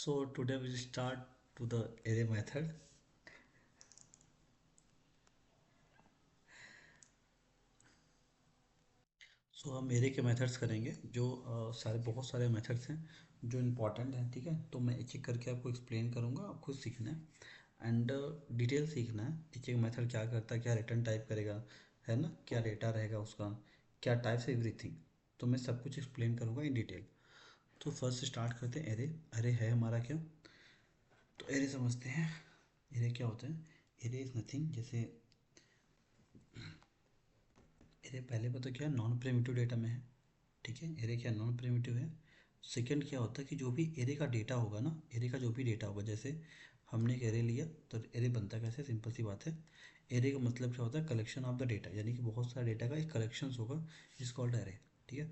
So today we start to the array method. सो हम array के methods करेंगे जो बहुत सारे मेथड्स हैं जो इम्पोर्टेंट हैं। ठीक है, तो मैं एक एक करके आपको एक्सप्लेन करूँगा, आपको सीखना है एंड डिटेल सीखना है। एक एक मेथड क्या करता है, क्या रिटर्न टाइप करेगा, है ना, क्या डेटा रहेगा उसका, क्या टाइप्स एवरीथिंग। तो मैं सब कुछ एक्सप्लेन करूँगा इन डिटेल। तो फर्स्ट स्टार्ट करते हैं एरे। एरे है हमारा क्या, तो एरे समझते हैं। एरे क्या होता है? एरे इज़ नथिंग, जैसे एरे पहले पता क्या नॉन प्रिमिटिव डेटा में है। ठीक है, एरे क्या नॉन प्रिमिटिव है। सेकंड क्या होता है कि जो भी एरे का डेटा होगा ना, एरे का जो भी डेटा होगा, जैसे हमने एक एरे लिया तो एरे बनता कैसे, सिंपल सी बात है। एरे का मतलब क्या होता है, कलेक्शन ऑफ द डेटा, यानी कि बहुत सारे डेटा का एक कलेक्शन होगा, इज कॉल्ड एरे। ठीक है,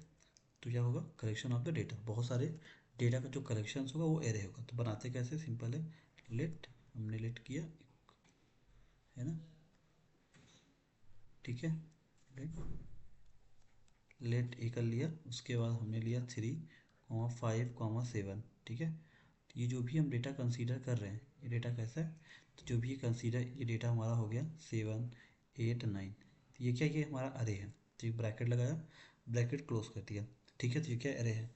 तो क्या होगा, कलेक्शन ऑफ द डेटा, बहुत सारे डेटा का जो कलेक्शन होगा वो एरे होगा। तो बनाते कैसे, सिंपल है। लेट, हमने लेट किया, है ना। ठीक है, लेट लेट ए कर लिया, उसके बाद हमने लिया 3, 5, 7। ठीक है, तो ये जो भी हम डेटा कंसीडर कर रहे हैं, ये डेटा कैसा है, तो जो भी ये कंसीडर, ये डेटा हमारा हो गया 7, 8, 9। तो ये क्या, ये हमारा अरे है। तो एक ब्रैकेट लगाया, ब्रैकेट क्लोज कर दिया। ठीक है, तो ये क्या अरे है।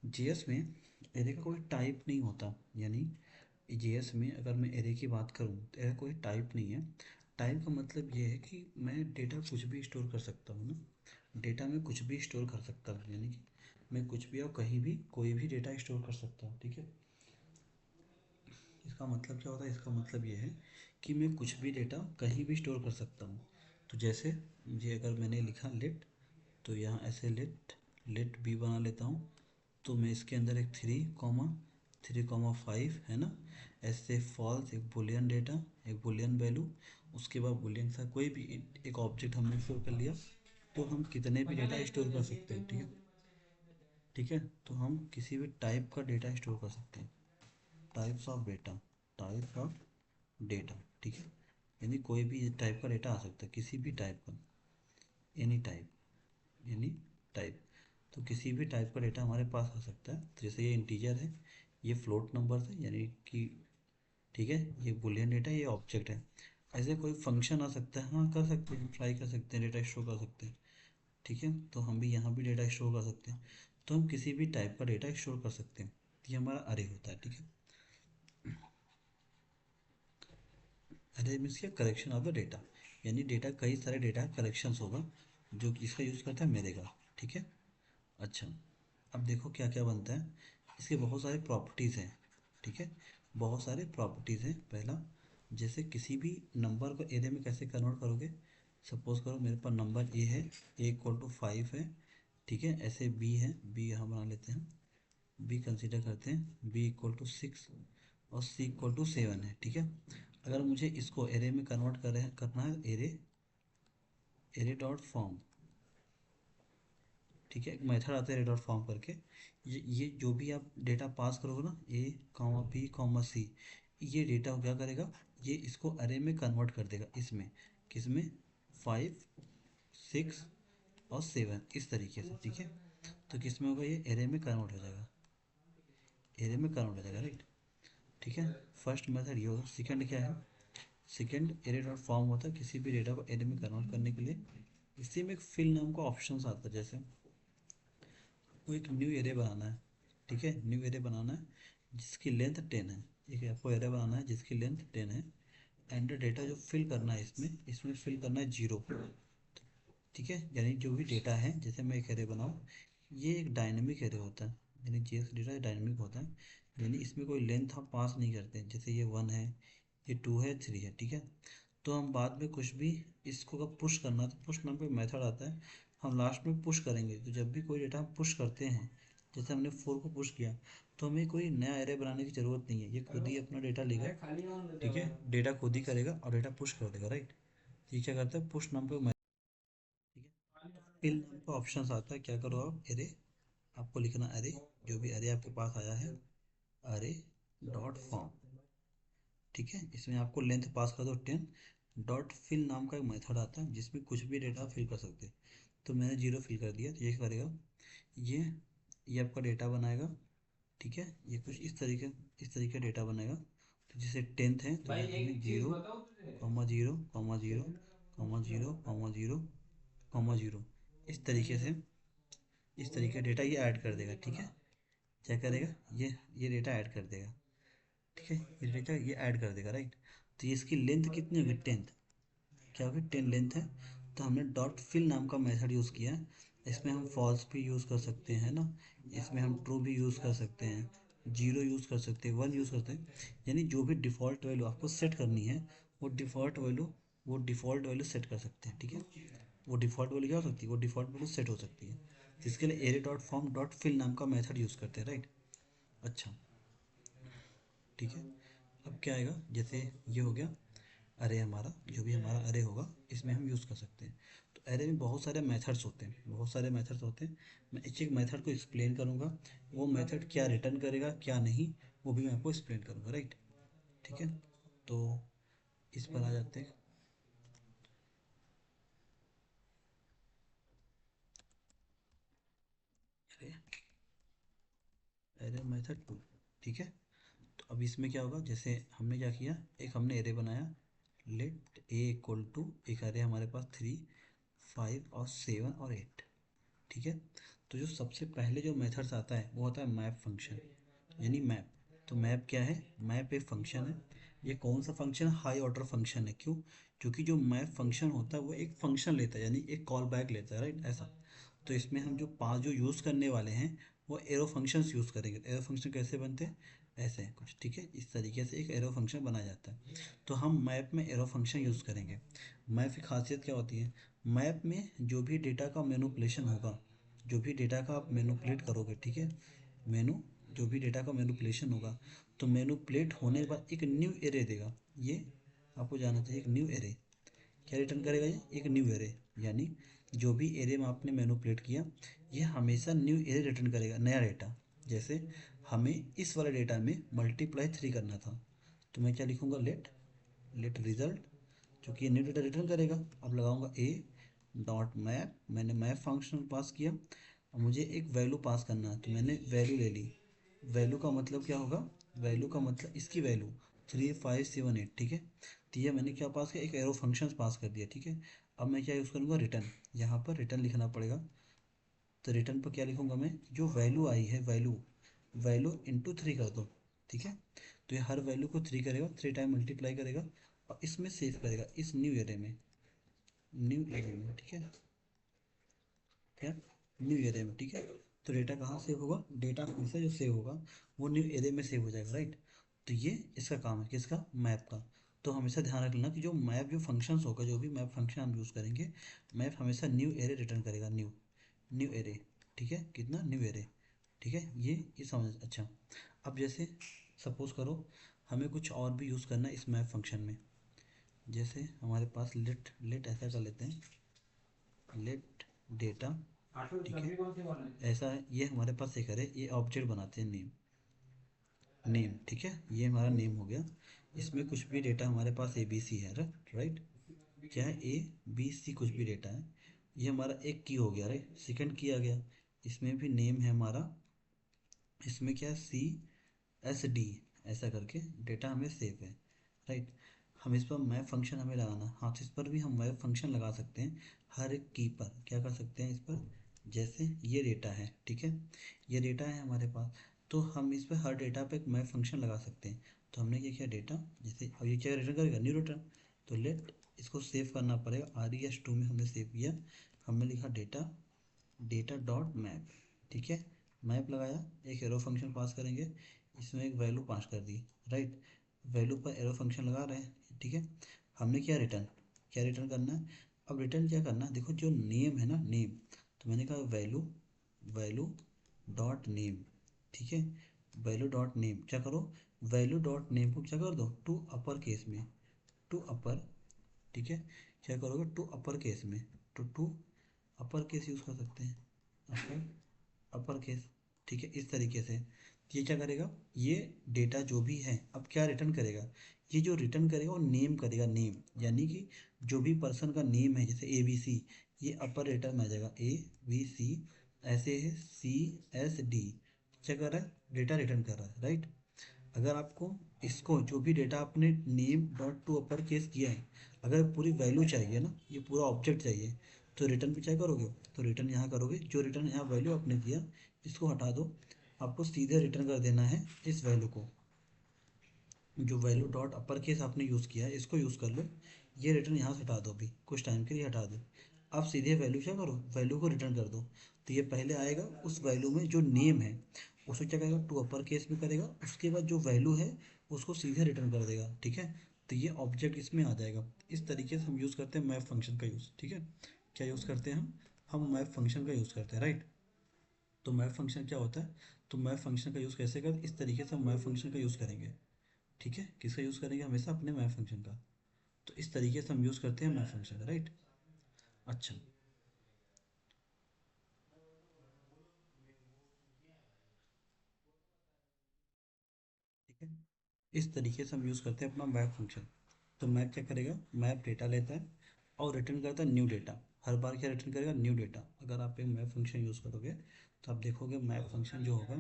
जीएस में एरे का कोई टाइप नहीं होता, यानी जीएस में अगर मैं एरे की बात करूँ तो एरे कोई टाइप नहीं है। टाइप का मतलब ये है कि मैं डेटा कुछ भी स्टोर कर सकता हूँ ना, डेटा में कुछ भी स्टोर कर सकता हूँ, यानी कि मैं कुछ भी और कहीं भी कोई भी डेटा स्टोर कर सकता हूँ। ठीक है, इसका मतलब क्या होता है, इसका मतलब ये है कि मैं कुछ भी डेटा कहीं भी स्टोर कर सकता हूँ। तो जैसे ये अगर मैंने लिखा लेट, तो यहाँ ऐसे लेट लेट बी बना लेता हूँ। तो मैं इसके अंदर एक 3, 3, 5 है ना, ऐसे फॉल्स एक बुलियन डेटा, एक बुलियन वैल्यू, उसके बाद बुलियन सा कोई भी एक ऑब्जेक्ट हमने स्टोर कर लिया। तो हम कितने भी डेटा स्टोर कर सकते हैं। ठीक है, ठीक है, तो हम किसी भी टाइप का डेटा स्टोर कर सकते हैं। Types of data, type of data. ठीक है, यानी कोई भी टाइप का डेटा आ सकता है, किसी भी टाइप का, एनी टाइप, एनी टाइप। तो किसी भी टाइप का डेटा हमारे पास आ सकता है। तो जैसे ये इंटीजर है, ये फ्लोट नंबर है, यानी कि ठीक है, ये बुलियन डेटा, ये ऑब्जेक्ट है। ऐसे कोई फंक्शन आ सकता है, हाँ कर सकते हैं, ट्राई कर सकते हैं, डेटा स्टोर कर सकते हैं। ठीक है, तो हम भी यहाँ भी डेटा स्टोर कर सकते हैं। तो हम किसी भी टाइप का डेटा स्टोर कर सकते हैं। ये हमारा अरे होता है। ठीक है, अरे मीन्स क्या, कलेक्शन ऑफ द डेटा, यानी डेटा कई सारे डेटा कलेक्शंस होगा जो कि इसका यूज़ करता है मेरे का। ठीक है, अच्छा, अब देखो क्या क्या बनता है। इसके बहुत सारे प्रॉपर्टीज़ हैं। ठीक है, बहुत सारे प्रॉपर्टीज़ हैं। पहला, जैसे किसी भी नंबर को एरे में कैसे कन्वर्ट करोगे। सपोज करो मेरे पास नंबर ए है, A = 5 है। ठीक है, ऐसे बी है, बी यहाँ बना लेते हैं, बी कंसीडर करते हैं, B = 6 और C = 7 है। ठीक है, अगर मुझे इसको एरे में कन्वर्ट करना है, एरे एरे डॉट फॉर्म। ठीक है, एक मेथड आता है एरे डॉट फॉर्म करके। ये जो भी आप डेटा पास करोगे ना, A, B, C, ये डेटा क्या करेगा, ये इसको अरे में कन्वर्ट कर देगा, इसमें किसमें, 5, 6 और 7, इस तरीके से। ठीक है, तो किसमें होगा, ये एरे में कन्वर्ट हो जाएगा, एरे में कन्वर्ट हो जाएगा, राइट। ठीक है, फर्स्ट मेथड ये होगा। सेकंड क्या है, सेकंड एरे डॉट फॉर्म होता है किसी भी डेटा को एरे में कन्वर्ट करने के लिए। इसी में एक फिल नाम का ऑप्शन आता है। जैसे आपको एक न्यू एरे बनाना है। ठीक है, न्यू एरे बनाना है जिसकी लेंथ 10 है। ठीक है, आपको एरे बनाना है जिसकी लेंथ 10 है एंड डेटा जो फिल करना है, इसमें इसमें फिल करना है 0। ठीक है, यानी जो भी डेटा है, जैसे मैं एक एरे बनाऊँ, ये एक डायनेमिक एरे होता है, यानी जीएस डेटा डायनेमिक होता है, यानी इसमें कोई लेंथ हम पास नहीं करते। जैसे ये 1 है, ये 2 है, 3 है। ठीक है, तो हम बाद में कुछ भी इसको अगर पुश करना, तो पुश नाम का मेथड आता है, हम लास्ट में पुश करेंगे। तो जब भी कोई डेटा हम पुश करते हैं, जैसे हमने 4 को पुश किया, तो हमें कोई नया एरे बनाने की ज़रूरत नहीं है, ये खुद ही अपना डेटा लेगा। ठीक है, डेटा खुद ही करेगा और डेटा पुश कर देगा, राइट। ये क्या करता है, पुश नाम का। ठीक है, फिल नाम का ऑप्शन आता है, क्या करो आप, एरे, आपको लिखना अरे, जो भी अरे आपके पास आया है, अरे डॉट फॉर्म। ठीक है, इसमें आपको लेंथ पास कर दो 10। डॉट फिल नाम का एक मेथड आता है जिसमें कुछ भी डेटा फिल कर सकते हैं। तो मैंने 0 फिल कर दिया, तो ये करेगा, ये ये आपका डेटा बनाएगा। ठीक है, ये कुछ इस तरीके डेटा बनेगा। तो जैसे 10th है तो यहाँ हमें 0,0,0,0,0,0 इस तरीके से, इस तरीके डेटा ये ऐड कर देगा। ठीक है, क्या करेगा, ये डेटा ऐड कर देगा। ठीक है, ये डेटा ये ऐड कर देगा, राइट। तो ये इसकी लेंथ कितनी होगी, 10th, क्या होगी, 10 लेंथ है। तो हमने डॉट फिल नाम का मेथड यूज़ किया है। इसमें हम फॉल्स भी यूज़ कर सकते हैं ना, इसमें हम ट्रू भी यूज़ कर सकते हैं, जीरो यूज़ कर सकते हैं, वन यूज़ करते हैं। यानी जो भी डिफ़ॉल्ट वैल्यू आपको सेट करनी है वो डिफ़ॉल्ट वैल्यू सेट कर सकते हैं। ठीक है, वो डिफ़ॉल्ट वैल्यू क्या हो सकती है, वो डिफ़ॉल्ट वैल्यू सेट हो सकती है। इसके लिए array dot from dot fill नाम का मेथड यूज़ करते हैं, राइट। अच्छा, ठीक है। अब क्या आएगा, जैसे ये हो गया अरे, हमारा जो भी हमारा अरे होगा इसमें हम यूज़ कर सकते हैं। तो अरे में बहुत सारे मेथड्स होते हैं, बहुत सारे मेथड्स होते हैं। मैं एक एक मेथड को एक्सप्लेन करूँगा, वो मेथड क्या रिटर्न करेगा क्या नहीं, वो भी मैं आपको एक्सप्लेन करूँगा, राइट। ठीक है, तो इस पर आ जाते हैं। अरे, अरे मेथड टू, ठीक है। तो अब इसमें क्या होगा, जैसे हमने क्या किया, एक हमने एरे बनाया, लेट ए इक्वल टू, एक अरे हमारे पास 3, 5 और 7 और 8। ठीक है, तो जो सबसे पहले जो मेथड्स आता है वो होता है मैप फंक्शन, यानी मैप। तो मैप क्या है, मैप एक फंक्शन है। ये कौन सा फंक्शन, हाई ऑर्डर फंक्शन है, क्यों, क्योंकि जो मैप फंक्शन होता है वो एक फंक्शन लेता है, यानी एक कॉल बैक लेता है, राइट, ऐसा। तो इसमें हम जो पांच जो यूज़ करने वाले हैं वो एरो फंक्शंस यूज़ करेंगे। एरो फंक्शन कैसे बनते हैं, ऐसे हैं कुछ। ठीक है, इस तरीके से एक एरो फंक्शन बनाया जाता है। तो हम मैप में एरो फंक्शन यूज़ करेंगे। मैप की खासियत क्या होती है, मैप में जो भी डेटा का मैनिपुलेशन होगा, जो भी डेटा का आप मैनिपुलेट करोगे, ठीक है, मेनू जो भी डेटा का मैनिपुलेशन होगा, तो मैनिपुलेट होने के बाद एक न्यू एरे देगा। ये आपको जानना चाहिए, एक न्यू एरे क्या रिटर्न करेगा, ये एक न्यू एरे। यानी जो भी एरे में आपने मैनिपुलेट किया, ये हमेशा न्यू एरे रिटर्न करेगा, नया डेटा। जैसे हमें इस वाले डेटा में मल्टीप्लाई 3 करना था, तो मैं क्या लिखूँगा, लेट लेट रिजल्ट, क्योंकि ये न्यू डेटा रिटर्न करेगा। अब लगाऊंगा ए डॉट मैप, मैंने मैप फंक्शन पास किया। अब मुझे एक वैल्यू पास करना है, तो मैंने वैल्यू ले ली। वैल्यू का मतलब क्या होगा, वैल्यू का मतलब इसकी वैल्यू 3578। ठीक है, तो ये मैंने क्या पास किया, एक एरो फंक्शन पास कर दिया। ठीक है, अब मैं क्या यूज़ करूँगा, रिटर्न, यहाँ पर रिटर्न लिखना पड़ेगा। तो रिटर्न पर क्या लिखूँगा मैं, जो वैल्यू आई है, वैल्यू वैल्यू इंटू 3 कर दो। ठीक है, तो ये हर वैल्यू को 3 करेगा, 3 टाइम मल्टीप्लाई करेगा और इसमें सेव करेगा, इस न्यू एरे में, न्यू एरे में। ठीक है, क्या, न्यू एरे में। ठीक है, तो डेटा कहाँ सेव होगा, डेटा हमेशा जो सेव होगा वो न्यू एरे में सेव हो जाएगा, राइट। तो ये इसका काम है, किसका, मैप का। तो हमेशा ध्यान रखना कि जो मैप जो फंक्शंस होगा, जो भी मैप फंक्शन हम यूज़ करेंगे, मैप हमेशा न्यू एरे रिटर्न करेगा, न्यू न्यू एरे। ठीक है, कितना, न्यू एरे। ठीक है, ये समझ, अच्छा। अब जैसे सपोज करो हमें कुछ और भी यूज़ करना है इस मैप फंक्शन में। जैसे हमारे पास लेट लेट ऐसा कर लेते हैं, लेट डेटा। ठीक है, ऐसा है, ये हमारे पास एक है, ये ऑब्जेक्ट बनाते हैं, नेम, नेम। ठीक है, ये हमारा नेम हो गया। इसमें कुछ भी डेटा हमारे पास ए बी सी है, राइट। क्या है, ए बी सी कुछ भी डेटा है। ये हमारा एक की हो गया, राइट, सेकंड की आ गया। इसमें भी नेम है हमारा, इसमें क्या है, सी एस डी, ऐसा करके डेटा हमें सेव है, राइट। हम इस पर मैप फंक्शन हमें लगाना, हाँ, तो इस पर भी हम मैप फंक्शन लगा सकते हैं। हर एक की पर क्या कर सकते हैं, इस पर, जैसे ये डेटा है, ठीक है, ये डेटा है हमारे पास, तो हम इस पर हर डेटा पे एक मैप फंक्शन लगा सकते हैं। तो हमने ये किया, डेटा, जैसे अब ये क्या रिटर्न करेगा, न्यू रिटर्न। तो लेट इसको सेव करना पड़ेगा, आर ई एस टू में हमने सेव किया। हमने लिखा डेटा, डेटा डॉट मैप। ठीक है, मैप लगाया, एक एरो फंक्शन पास करेंगे, इसमें एक वैल्यू पास कर दी, राइट। वैल्यू पर एरो फंक्शन लगा रहे हैं। ठीक है, हमने क्या रिटर्न, क्या रिटर्न करना है, अब रिटर्न क्या करना है, देखो जो नेम है ना, नेम, तो मैंने कहा वैल्यू, वैल्यू डॉट नेम। ठीक है, वैल्यू डॉट नेम क्या करो, वैल्यू डॉट नेम को क्या कर दो, टू अपर केस में, टू अपर। ठीक है, क्या करोगे, टू अपर केस में, तो टू अपर केस यूज़ कर सकते हैं, अपर अपर केस। ठीक है, इस तरीके से ये क्या करेगा, ये डेटा जो भी है अब क्या रिटर्न करेगा, ये जो रिटर्न करेगा वो नेम करेगा, नेम, यानी कि जो भी पर्सन का नेम है, जैसे ए बी सी, ये अपर डेटा में आ जाएगा, ए बी सी, ऐसे है सी एस डी, क्या कर रहा है, डेटा रिटर्न कर रहा है, राइट। अगर आपको इसको जो भी डेटा आपने name dot to upper case किया है, अगर पूरी वैल्यू चाहिए ना, ये पूरा ऑब्जेक्ट चाहिए, तो रिटर्न पे क्या करोगे, तो रिटर्न यहाँ करोगे, जो रिटर्न यहाँ वैल्यू आपने दिया इसको हटा दो, आपको सीधे रिटर्न कर देना है इस वैल्यू को, जो वैल्यू डॉट अपर केस आपने यूज़ किया है इसको यूज़ कर लो, ये रिटर्न यहाँ से हटा दो, अभी कुछ टाइम के लिए हटा दो। अब सीधे वैल्यू क्या करो, वैल्यू को रिटर्न कर दो, तो ये पहले आएगा उस वैल्यू में जो नेम है उसको क्या करेगा, टू अपर केस में करेगा, उसके बाद जो वैल्यू है उसको सीधे रिटर्न कर देगा, ठीक है। तो ये ऑब्जेक्ट इसमें आ जाएगा। इस तरीके से हम यूज़ करते हैं मैप फंक्शन का यूज़, ठीक है। क्या यूज़ करते हैं हम मैप फंक्शन का यूज़ करते हैं, राइट। तो मैप फंक्शन क्या होता है, तो मैप फंक्शन का यूज़ कैसे कर, इस तरीके से हम मैप फंक्शन का यूज़ करेंगे, ठीक है। किसका यूज़ करेंगे, हमेशा अपने मैप फंक्शन का। तो इस तरीके से हम यूज़ करते हैं मैप फंक्शन का, राइट। अच्छा, ठीक है। इस तरीके से हम यूज़ करते हैं अपना मैप फंक्शन। तो मैप क्या करेगा, मैप डेटा लेता है और रिटर्न करता है न्यू डेटा। हर बार क्या रिटर्न करेगा, न्यू डेटा। अगर आप एक मैप फंक्शन यूज़ करोगे तो आप देखोगे मैप फंक्शन जो होगा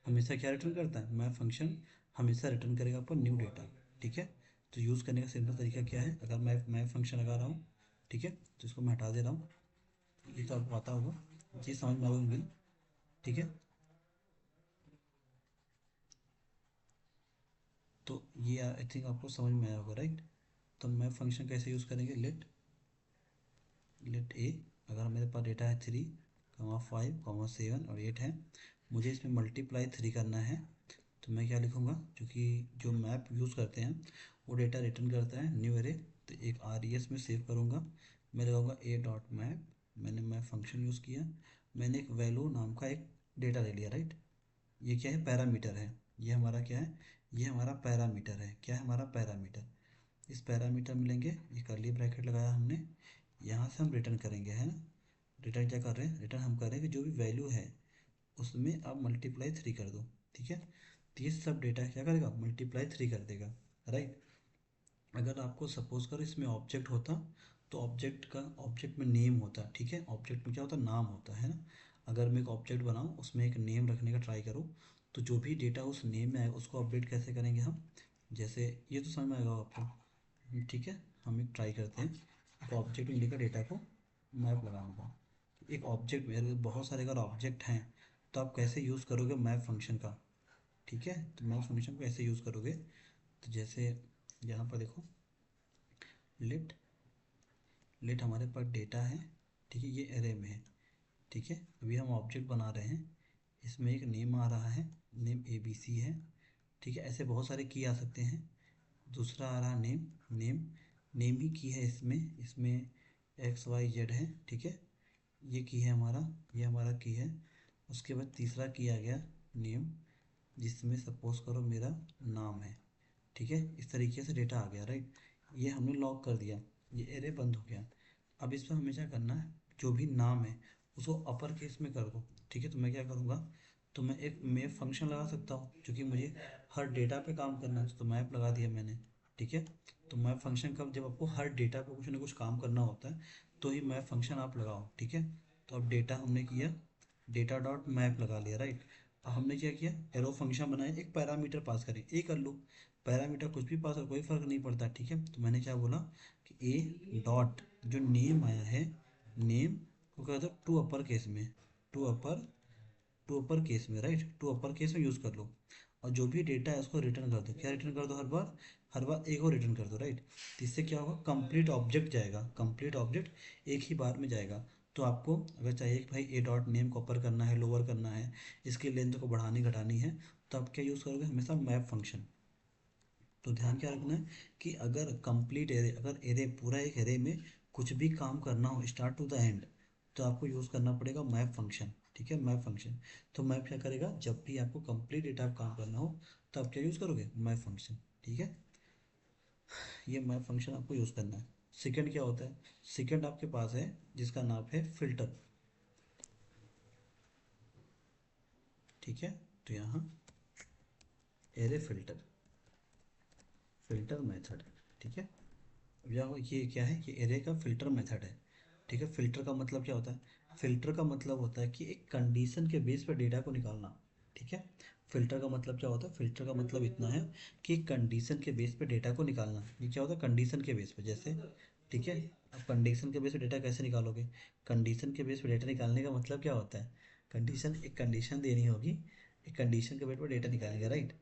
हमेशा क्या रिटर्न करता है, मैप फंक्शन हमेशा रिटर्न करेगा आपको न्यू डेटा, ठीक है। तो यूज़ करने का सिंपल तरीका क्या है, अगर मैं मैप फंक्शन लगा रहा हूँ, ठीक है, तो इसको मैं हटा दे रहा हूँ, ये तो आपको पता होगा, चीज़ समझ में आएगी, ठीक है। तो ये आई थिंक आपको समझ में आया होगा, राइट। तो मैप फंक्शन कैसे यूज़ करेंगे, लेट ए, अगर मेरे पास डेटा है 3, 5, 7 और 8 है, मुझे इसमें मल्टीप्लाई 3 करना है, तो मैं क्या लिखूँगा, क्योंकि जो मैप यूज़ करते हैं वो डेटा रिटर्न करता है न्यू एरे, तो एक आर ई एस में सेव करूँगा, मैं लगाऊँगा ए डॉट मैप, मैंने मैप फंक्शन यूज़ किया, मैंने एक वैल्यू नाम का एक डेटा ले लिया, राइट। ये क्या है, पैरामीटर है, ये हमारा क्या है, ये हमारा पैरामीटर है, क्या है हमारा पैरामीटर। इस पैरामीटर में लेंगे, ये कर्ली ब्रैकेट लगाया हमने, यहाँ से हम रिटर्न करेंगे, है ना। रिटर्न क्या कर रहे हैं, रिटर्न हम करेंगे जो भी वैल्यू है उसमें आप मल्टीप्लाई 3 कर दो, ठीक है। तो ये सब डेटा क्या करेगा, मल्टीप्लाई 3 कर देगा, राइट। अगर आपको सपोज करो इसमें ऑब्जेक्ट होता, तो ऑब्जेक्ट में नेम होता, ठीक है। ऑब्जेक्ट में क्या होता, नाम होता है ना। अगर मैं एक ऑब्जेक्ट बनाऊँ उसमें एक नेम रखने का ट्राई करूँ, तो जो भी डेटा उस नेम में आएगा उसको अपडेट कैसे करेंगे हम, जैसे ये तो समझ में आएगा आपको, ठीक है। हम एक ट्राई करते हैं, एक ऑब्जेक्ट में लेकर डेटा को मैप लगाऊंगा। एक ऑब्जेक्ट में अगर बहुत सारे अगर ऑब्जेक्ट हैं तो आप कैसे यूज़ करोगे मैप फंक्शन का, ठीक है। तो मैप फंक्शन को ऐसे यूज़ करोगे, तो जैसे यहाँ पर देखो, लेट लेट हमारे पास डेटा है, ठीक है, ये एरे में है, ठीक है। अभी हम ऑब्जेक्ट बना रहे हैं, इसमें एक नेम आ रहा है, नेम ए बी सी है, ठीक है। ऐसे बहुत सारे की आ सकते हैं। दूसरा आ रहा नेम, नेम नेम ही की है, इसमें इसमें एक्स वाई जेड है, ठीक है। ये की है हमारा, ये हमारा की है। उसके बाद तीसरा की आ गया नेम, जिसमें सपोज करो मेरा नाम है, ठीक है। इस तरीके से डेटा आ गया, राइट। ये हमने लॉक कर दिया, ये एरे बंद हो गया। अब इस पर हमें क्या करना है, जो भी नाम है उसको अपर केस में कर दो, ठीक है। तो मैं क्या करूँगा, तो मैं एक मैप फंक्शन लगा सकता हूँ, क्योंकि मुझे हर डेटा पे काम करना है, तो मैप लगा दिया मैंने, ठीक है। तो मैप फंक्शन कब, जब आपको हर डेटा पे कुछ ना कुछ काम करना होता है तो ही मैप फंक्शन आप लगाओ, ठीक है। तो अब डेटा हमने किया, डेटा डॉट मैप लगा लिया, राइट। अब हमने क्या किया, एरो फंक्शन बनाया, एक पैरामीटर पास करें, ए कर लो, पैरामीटर कुछ भी पास कर, कोई फर्क नहीं पड़ता, ठीक है। तो मैंने क्या बोला कि ए डॉट जो नेम आया है, नेम को कर दो टू अपर केस में, to upper to upper case में, राइट, टू अपर केस में यूज़ कर लो। और जो भी डेटा है उसको रिटर्न कर दो, क्या रिटर्न कर दो, हर बार एक और रिटर्न कर दो, राइट। तो इससे क्या होगा, कंप्लीट ऑब्जेक्ट जाएगा, कंप्लीट ऑब्जेक्ट एक ही बार में जाएगा। तो आपको अगर चाहिए कि भाई ए डॉट नेम को अपर करना है, लोअर करना है, इसकी लेंथ को बढ़ानी घटानी है, तो आप क्या यूज़ करोगे, हमेशा मैप फंक्शन। तो ध्यान क्या रखना है कि अगर कंप्लीट एरे, अगर एरे पूरा एक एरे में कुछ भी काम करना हो स्टार्ट टू द एंड, तो आपको यूज़ करना पड़ेगा मैप फंक्शन, ठीक है, मैप फंक्शन। तो मैप क्या करेगा, जब भी आपको कंप्लीट डेटा काम करना हो तो आप क्या यूज़ करोगे, मैप फंक्शन, ठीक है। ये मैप फंक्शन आपको यूज़ करना है। सेकंड क्या होता है, सेकंड आपके पास है जिसका नाम है फिल्टर, ठीक है। तो यहाँ एरे फिल्टर, फिल्टर मेथड, ठीक है। या ये क्या है, ये एरे का फिल्टर मेथड है, ठीक है। फिल्टर का मतलब क्या होता है, फिल्टर का मतलब होता है कि एक कंडीशन के बेस पर डेटा को निकालना, ठीक है। फिल्टर का मतलब क्या होता है? फिल्टर का मतलब इतना है कि कंडीशन के बेस पे डेटा को निकालना। ये क्या होता है? कंडीशन के बेस पे, जैसे ठीक है। अब कंडीशन के बेस पे डेटा कैसे निकालोगे? कंडीशन के बेस पे डेटा निकालने का मतलब क्या होता है? एक कंडीशन देनी होगी, एक कंडीशन के बेस पे डेटा निकालेंगे, राइट।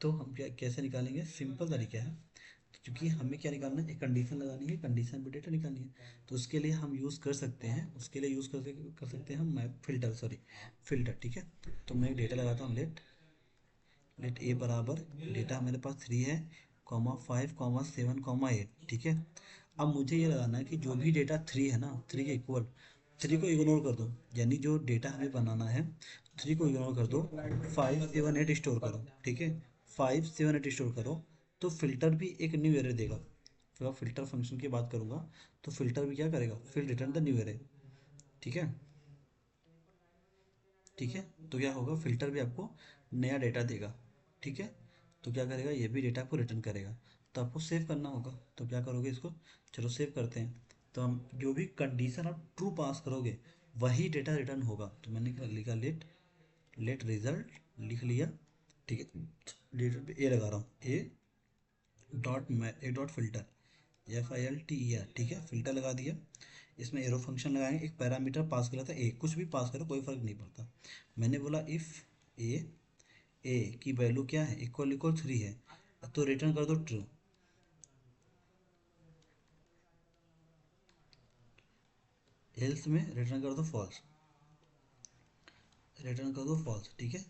तो हम क्या कैसे निकालेंगे? सिंपल तरीका है। क्योंकि हमें क्या निकालना है? एक कंडीशन लगानी है, कंडीशन पे डेटा निकालनी है। तो उसके लिए हम यूज़ कर सकते हैं, उसके लिए यूज़ कर सकते हैं हम मैप फिल्टर, सॉरी फिल्टर, ठीक है। तो मैं एक डेटा लगाता हूँ, लेट लेट ए बराबर, डेटा मेरे पास 3 है, कॉमा 5, कॉमा 7, कॉमा 8, ठीक है। अब मुझे ये लगाना है कि जो भी डेटा 3 है ना, 3 के इक्वल, 3 को इग्नोर कर दो, यानी जो डेटा हमें बनाना है 3 को इग्नोर कर दो, 5 7 8 स्टोर करो, ठीक है। 5 7 8 स्टोर करो, तो फिल्टर भी एक न्यू एरे देगा। फिर आप फिल्टर फंक्शन की बात करूंगा, तो फिल्टर भी क्या करेगा? फिर रिटर्न द न्यू एरे, ठीक है। ठीक है। तो क्या होगा? फिल्टर भी आपको नया डेटा देगा, ठीक है। तो क्या करेगा? ये भी डेटा को रिटर्न करेगा। तो आपको सेव करना होगा, तो क्या करोगे इसको? चलो सेव करते हैं। तो हम जो भी कंडीशन आप ट्रू पास करोगे वही डेटा रिटर्न होगा। तो मैंने क्या लिखा? लेट लेट रिजल्ट लिख लिया, ठीक है। डेटा पे ए लगा रहा हूँ, ए डॉट फिल्टर, FILTER, ठीक है। फिल्टर लगा दिया। इसमें एरो फंक्शन लगाएंगे, एक पैरामीटर पास कर लेता है ए, कुछ भी पास करो कोई फर्क नहीं पड़ता। मैंने बोला इफ़ ए ए की वैल्यू क्या है? इक्वल इक्वल 3 है, तो रिटर्न कर दो ट्रू। एल्स में रिटर्न कर दो फॉल्स, रिटर्न कर दो फॉल्स, ठीक है।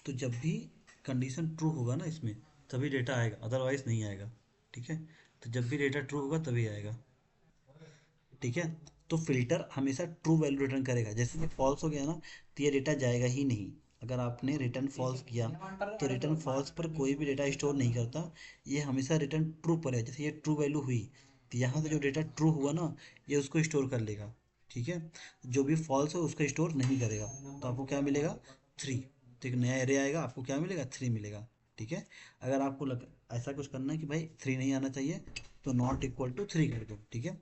तो जब भी कंडीशन ट्रू होगा ना इसमें, तभी डेटा आएगा, अदरवाइज नहीं आएगा, ठीक है। तो जब भी डेटा ट्रू होगा तभी आएगा, ठीक है। तो फिल्टर हमेशा ट्रू वैल्यू रिटर्न करेगा। जैसे कि फॉल्स हो गया ना, तो ये डेटा जाएगा ही नहीं। अगर आपने रिटर्न फॉल्स किया तो रिटर्न फॉल्स पर कोई भी डेटा स्टोर नहीं करता, ये हमेशा रिटर्न ट्रू पर है। जैसे ये ट्रू वैल्यू हुई, तो यहाँ से जो डेटा ट्रू हुआ ना, ये उसको स्टोर कर लेगा, ठीक है। जो भी फॉल्स है उसको स्टोर नहीं करेगा। तो आपको क्या मिलेगा? 3। तो एक नया एरे आएगा, आपको क्या मिलेगा? 3 मिलेगा, ठीक है। अगर आपको ऐसा कुछ करना है कि भाई 3 नहीं आना चाहिए, तो नॉट इक्वल टू 3 कर दो, ठीक है।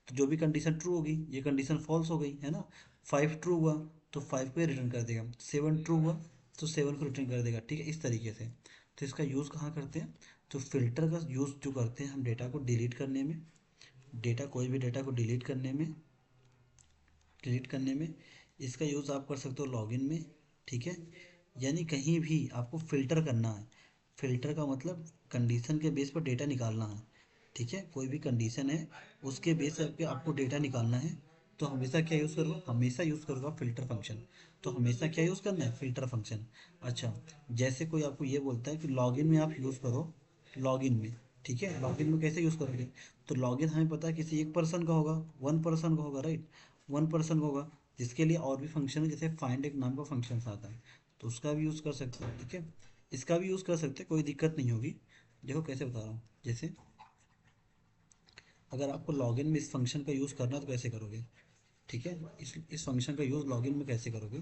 तो जो भी कंडीशन ट्रू होगी, ये कंडीशन फॉल्स हो गई है ना। 5 ट्रू हुआ तो 5 को रिटर्न कर देगा, 7 ट्रू हुआ तो 7 को रिटर्न कर देगा, ठीक है। इस तरीके से। तो इसका यूज़ कहाँ करते हैं? तो फिल्टर का यूज़ जो करते हैं हम डेटा को डिलीट करने में, कोई भी डेटा को डिलीट करने में इसका यूज़ आप कर सकते हो लॉगिन में, ठीक है। यानी कहीं भी आपको फ़िल्टर करना है, फ़िल्टर का मतलब कंडीशन के बेस पर डेटा निकालना है, ठीक है। कोई भी कंडीशन है उसके बेस पे आपको डेटा निकालना है, तो हमेशा क्या यूज़ करूँगा? हमेशा यूज़ करूँगा फ़िल्टर फंक्शन। तो हमेशा क्या यूज़ करना है? Filter function. अच्छा, जैसे कोई आपको ये बोलता है कि लॉगिन में आप यूज़ करो, लॉगिन में, ठीक है। लॉगिन में कैसे यूज़ करोगे? तो लॉगिन हमें पता है किसी एक पर्सन का होगा, वन पर्सन का होगा, राइट। वन पर्सन का होगा, जिसके लिए और भी फंक्शन है, जैसे फाइंड एक नाम का फंक्शन आता है, तो उसका भी यूज़ कर सकते हैं, ठीक है। इसका भी यूज़ कर सकते हैं, कोई दिक्कत नहीं होगी। देखो कैसे बता रहा हूँ, जैसे अगर आपको लॉगिन में इस फंक्शन का यूज़ करना है तो कैसे करोगे? ठीक है। इस फंक्शन का यूज़ लॉगिन में कैसे करोगे?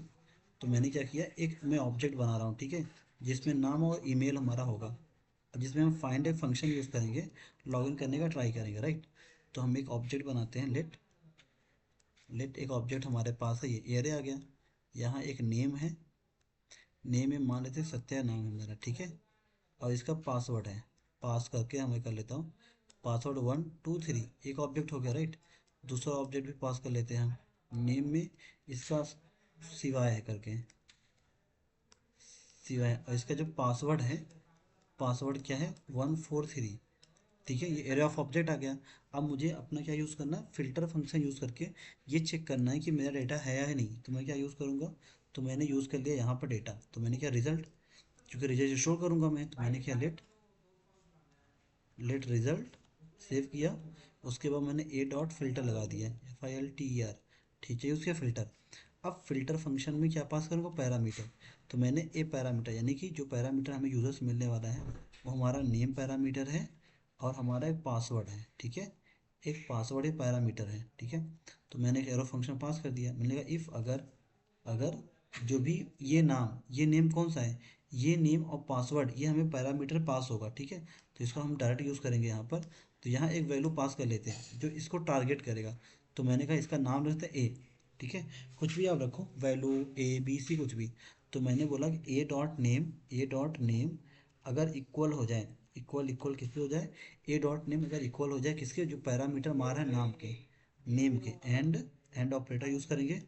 तो मैंने क्या किया, एक मैं ऑब्जेक्ट बना रहा हूँ, ठीक है, जिसमें नाम और ईमेल हमारा होगा, और जिसमें हम फाइंड एक फंक्शन यूज़ करेंगे, लॉगिन करने का ट्राई करेंगे, राइट। तो हम एक ऑब्जेक्ट बनाते हैं, लेट लेट एक ऑब्जेक्ट हमारे पास है, ये एरे आ गया। यहाँ एक नेम है, नेम में मान लेते हैं सत्या नाम है मेरा, ठीक है। और इसका पासवर्ड है, पास करके हमें कर लेता हूँ पासवर्ड 1 2 3, एक ऑब्जेक्ट हो गया, राइट। दूसरा ऑब्जेक्ट भी पास कर लेते हैं हम, नेम में इसका सिवाय है करके, सिवाय, और इसका जो पासवर्ड है, पासवर्ड क्या है? 1 4 3, ठीक है। ये एरे ऑफ ऑब्जेक्ट आ गया। अब मुझे अपना क्या यूज़ करना है? फिल्टर फंक्शन यूज़ करके ये चेक करना है कि मेरा डेटा है या नहीं। तो मैं क्या यूज़ करूँगा? तो मैंने यूज़ कर लिया यहाँ पर डेटा, तो मैंने क्या रिजल्ट, क्योंकि रिजल्ट स्टोर करूँगा मैं, तो मैंने क्या लेट लेट रिजल्ट सेव किया। उसके बाद मैंने ए डॉट फिल्टर लगा दिया, FILTER, ठीक है, उसके फिल्टर। अब फिल्टर फंक्शन में क्या पास करूँगा? पैरामीटर। तो मैंने ए पैरामीटर, यानी कि जो पैरामीटर हमें यूज़र्स मिलने वाला है वो हमारा नेम पैरामीटर है, और हमारा एक पासवर्ड है, ठीक है। एक पासवर्ड एक पैरामीटर है, ठीक है। तो मैंने एक एरो फंक्शन पास कर दिया। मैंने कहा इफ़ अगर अगर जो भी ये नेम कौन सा है? ये नेम और पासवर्ड, ये हमें पैरामीटर पास होगा, ठीक है। तो इसको हम डायरेक्ट यूज़ करेंगे यहाँ पर। तो यहाँ एक वैल्यू पास कर लेते हैं जो इसको टारगेट करेगा। तो मैंने कहा इसका नाम रखते हैं ए, ठीक है। कुछ भी आप रखो, वैल्यू A B C कुछ भी। तो मैंने बोला कि ए डॉट नेम अगर इक्वल हो जाए, इक्वल इक्वल किसके हो जाए, ए डॉट नेम अगर इक्वल हो जाए किसके, जो पैरामीटर मार है नाम के, नेम के, एंड ऑपरेटर यूज़ करेंगे,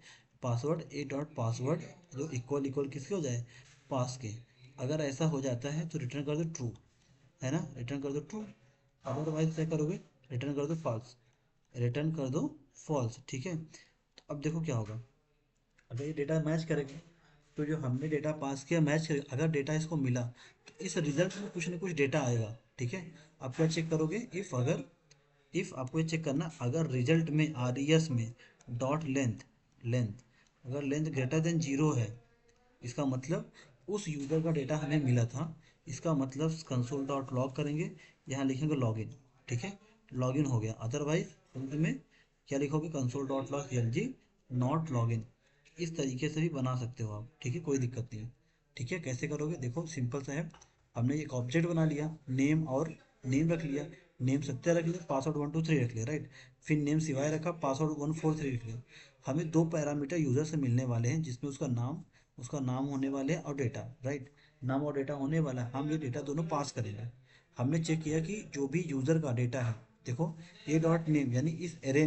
पासवर्ड ए डॉट पासवर्ड जो इक्वल इक्वल किसके हो जाए, पास के। अगर ऐसा हो जाता है तो रिटर्न कर दो ट्रू, है ना, रिटर्न कर दो ट्रू। अदरवाइज क्या करोगे, रिटर्न कर दो फॉल्स, रिटर्न कर दो फॉल्स, ठीक है। तो अब देखो क्या होगा, अगर ये डेटा मैच करेगा तो जो हमने डेटा पास किया मैच करेगा, अगर डेटा इसको मिला तो इस रिजल्ट में कुछ ना कुछ डेटा आएगा, ठीक है। आप क्या चेक करोगे, इफ़ आपको ये चेक करना, अगर रिजल्ट में आरईएस में डॉट लेंथ लेंथ अगर लेंथ ग्रेटर देन जीरो है, इसका मतलब उस यूज़र का डेटा हमें मिला था, इसका मतलब कंसोल डॉट लॉग करेंगे, यहाँ लिखेंगे लॉगिन, ठीक है, लॉगिन हो गया। अदरवाइज अंत में क्या लिखोगे, console dot log L G not login. इस तरीके से भी बना सकते हो आप, ठीक है, कोई दिक्कत नहीं है। ठीक है, कैसे करोगे, देखो सिंपल सा है। हमने एक ऑब्जेक्ट बना लिया, नेम और नेम रख लिया, नेम सत्या रख लिया, पासवर्ड 123 रख लिया, राइट। फिर नेम सिवाय रखा, पासवर्ड 143 रख लिया। हमें दो पैरामीटर यूज़र से मिलने वाले हैं, जिसमें उसका नाम होने वाले हैं और डेटा, राइट। नाम और डेटा होने वाला है, हम ये डेटा दोनों पास करेंगे। हमने चेक किया कि जो भी यूज़र का डेटा है, देखो ए डॉट नेम यानी इस एरे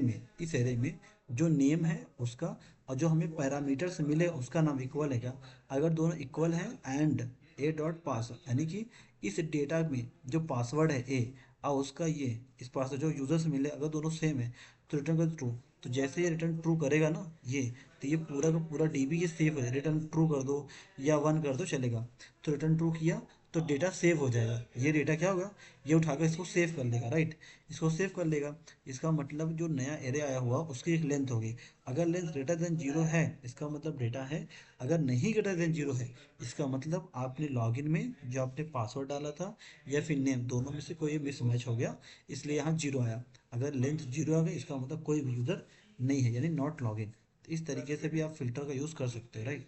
में जो नेम है उसका और जो हमें पैरामीटर्स मिले उसका नाम इक्वल है क्या, अगर दोनों इक्वल है एंड ए डॉट पास यानी कि इस डेटा में जो पासवर्ड है ए और उसका ये इस पासवर्ड जो यूज़र से मिले अगर दोनों सेम है तो रिटर्न कर ट्रू। तो जैसे ये रिटर्न ट्रू करेगा ना ये, तो ये पूरा का पूरा डीबी ये सेव है, रिटर्न ट्रू कर दो या वन कर दो चलेगा। तो रिटर्न ट्रू किया तो डेटा सेव हो जाएगा, ये डेटा क्या होगा, ये उठाकर इसको सेव कर लेगा, राइट, इसको सेव कर लेगा। इसका मतलब जो नया एरे आया हुआ उसकी एक लेंथ होगी, अगर लेंथ ग्रेटर देन जीरो है इसका मतलब डेटा है, अगर नहीं ग्रेटर देन जीरो है इसका मतलब आपने लॉगिन में जो आपने पासवर्ड डाला था या फिर नेम दोनों में से कोई मिसमैच हो गया, इसलिए यहाँ जीरो आया। अगर लेंथ जीरो आ गई इसका मतलब कोई भी यूज़र नहीं है, यानी नॉट लॉगिन। तो इस तरीके से भी आप फिल्टर का यूज़ कर सकते हो, राइट,